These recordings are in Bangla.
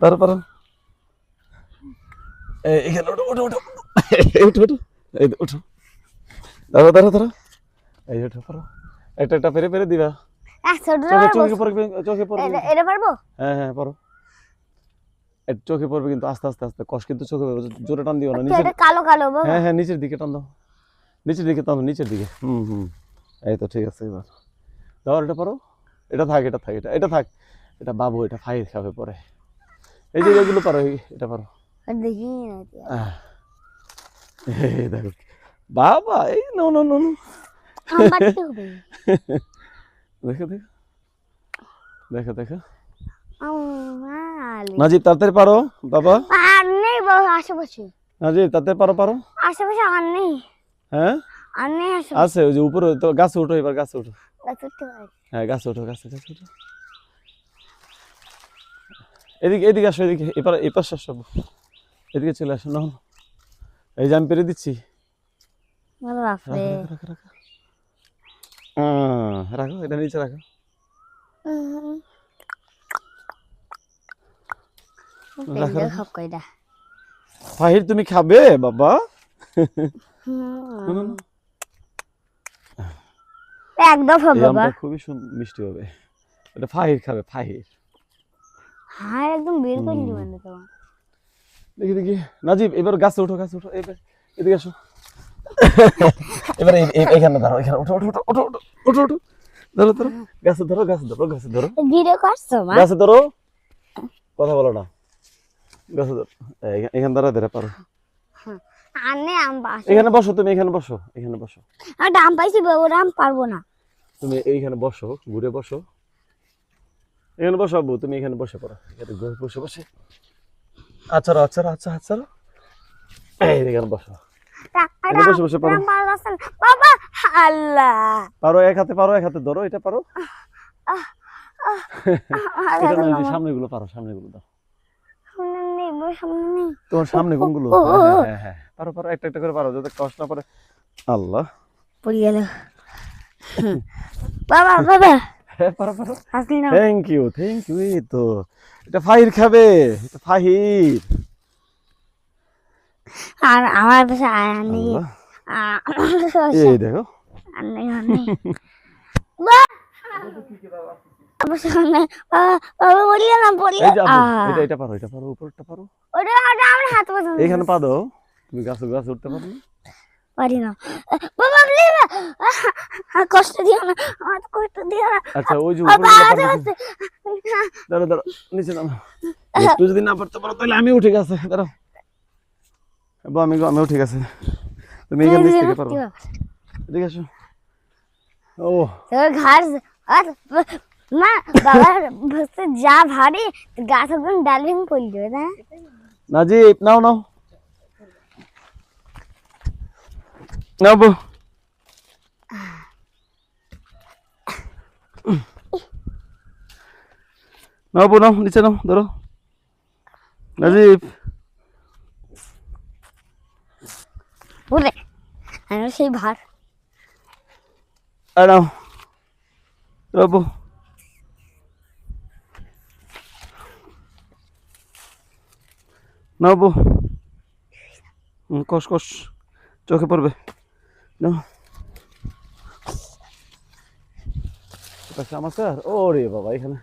পারো পারো এখানে ওঠো ওঠো ওঠো ওঠো ওঠো এই ওঠো ধরো ধরো ধরো এই ওঠো পারো একটা একটা পেরে পেরে দিবা চোখে পড়বে চোখে পড়বে এটা পারবো হ্যাঁ হ্যাঁ পারো চোখে পড়বে কিন্তু আস্তে আস্তে আস্তে কষ্ট কিন্তু চোখে পড়বে জোরে টান দিও না নিচে কালো কালো হ্যাঁ হ্যাঁ নিচের দিকে টান দাও নিচের দিকে টানো নিচের দিকে এই তো ঠিক আছে এবার ধর এটা পারো এটা থাক এটা থাক এটা থাক এটা বাবু এটা ফাইর খাবে পরে এই যে এগুলো পারো এটা পারো দেখি এই দেখো বাবা এই নো নো নো নো দেখো দেখো দেখো দেখো নাজিব তাড়াতাড়ি পারো বাবা আর নেই আশেপাশে নাজিব তাড়াতাড়ি পারো পারো আশেপাশে আর নেই হ্যাঁ আর নেই আছে ওই যে উপরে তো গাছে উঠো এবার গাছে উঠো হ্যাঁ গাছে উঠো গাছে গাছে উঠো এদিকে এদিকে আসো এদিকে এপার আসো এদিকে চলে আসো না এই যে আমি পেরে দিচ্ছি রাখো এটা নিচে রাখো ফাহির তুমি খাবে বাবা একদম বাবা খুবই মিষ্টি হবে এটা ফাহির খাবে ফাহির হ্যাঁ একদম বের করে দিবেন তোমার দেখি দেখি নাজিব এবার গাছে উঠো এবার এদিকে আসো এবার এখানে দাঁড়াও এখানে ওঠো ওঠো ওঠো ওঠো ওঠো ওঠো ধরো ধরো গাছে ধরো গাছে ধরো গাছে ধরো ভিডিও করছো মা গাছে ধরো কথা বলো না গাছে ধরো এখানে দাঁড়া ধরে পারো আনে আম পাস এখানে বসো তুমি এখানে বসো এখানে বসো আর আম পাইছি বাবু আম পারবো না তুমি এইখানে বসো ঘুরে বসো এখানে বসো আব্বু তুমি এখানে বসে পড়ো এখানে বসে বসে আচ্ছা আচ্ছা আচ্ছা আচ্ছা এই এখানে বসো বসে বসে পারো বাবা আল্লাহ পারো এক হাতে ধরো এটা পারো এটা না সামনে গুলো পারো সামনে গুলো দাও তোমার সামনে কোনগুলো হ্যাঁ হ্যাঁ পারো পারো একটা একটা করে পারো যাতে কষ্ট না পড়ে আল্লাহ পড়ে গেল বাবা বাবা হ্যাঁ পারো পারো থ্যাংক ইউ এই তো এটা ফাহির খাবে এটা ফাহির আর আমার পাশে আনি এই দেখো আনি আনি বাবা বলিও না বলিও এটা পারো উপরটা পারো ওটা আমার হাত পছন্দ এইখানে পা দাও তুমি গাছে উঠতে পারো না পারি না বাবা প্লিজ কষ্ট দিও না আমার কষ্ট দিও না আচ্ছা ওই যে উপরে দাঁড়াও দাঁড়াও নিচে নামো একটু যদি না পারতে পারো তাহলে আমি উঠে গেছে দাঁড়াও আমি উঠে গেছে তুমি এখান থেকে পারো এদিকে আসো ও তোর ঘাস আর মা বাবা বসে যা ভারী গাছ একদম ডাল ভেঙে পড়ে যাবে না নাজিব নাও বউ নাও নিচে নাও ধরো নাজিব বলে আমি সেই ভার নাও বউ নাও বউ কষ চোখে পড়বে নাও আমার স্যার ওরে বাবা এখানে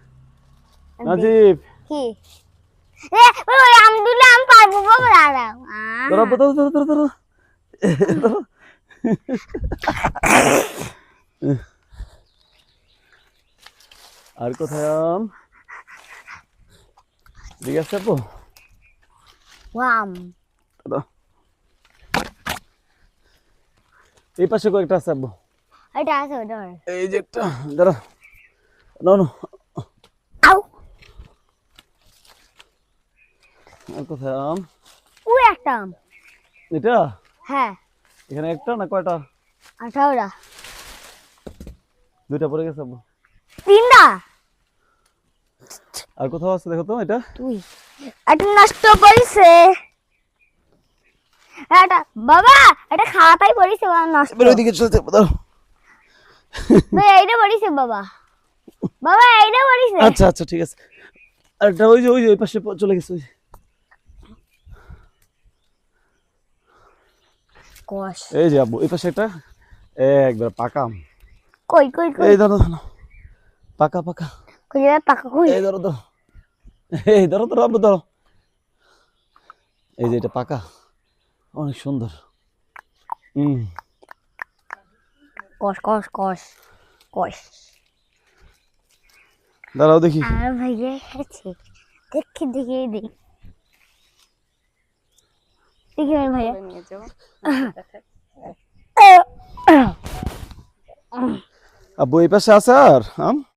নাজিব কি আলহামদুলিল্লাহ আমি পারবো বাবা ধরো আর কোথায় আম ঠিক আছে আপু ওয়াম এই পাশে কয়েকটা আছে আব্বু এটা আছে ওটা এই যে একটা দাঁড়া নাও আউ আর কোথায় আম ওই একটা আম এটা হ্যাঁ এখানে একটা না কয়টা 18টা দুইটা পড়ে গেছে আব্বু তিনটা আর কোথাও আছে দেখো তো এটা তুই এটা নষ্ট করিছে এটা বাবা এটা খাওয়াটাই পড়িছে বাবা নষ্ট এবার ওইদিকে চলতে দাও ভাই এইটা পড়িছে বাবা এইটা পড়িছে আচ্ছা ঠিক আছে আর একটা ওই যে ওই পাশে চলে গেছে ওই যে। কষ এই যে আব্বু এই পাশে একটা একবার পাকা আম। কই কই কই এই ধরো ধরো পাকা পাকা কই রে পাকা কই এই ধরো ধরো এই ধরো ধরো আব্বু ধরো এই যে এটা পাকা অনেক সুন্দর হুম কষ কষ কষ কষ দাঁড়াও দেখি আর ভাইয়া খাচ্ছে দেখি দেখি দেখি দেখি আমার ভাইয়া নিয়ে যাও আব্বু এই পাশে আছে আর আম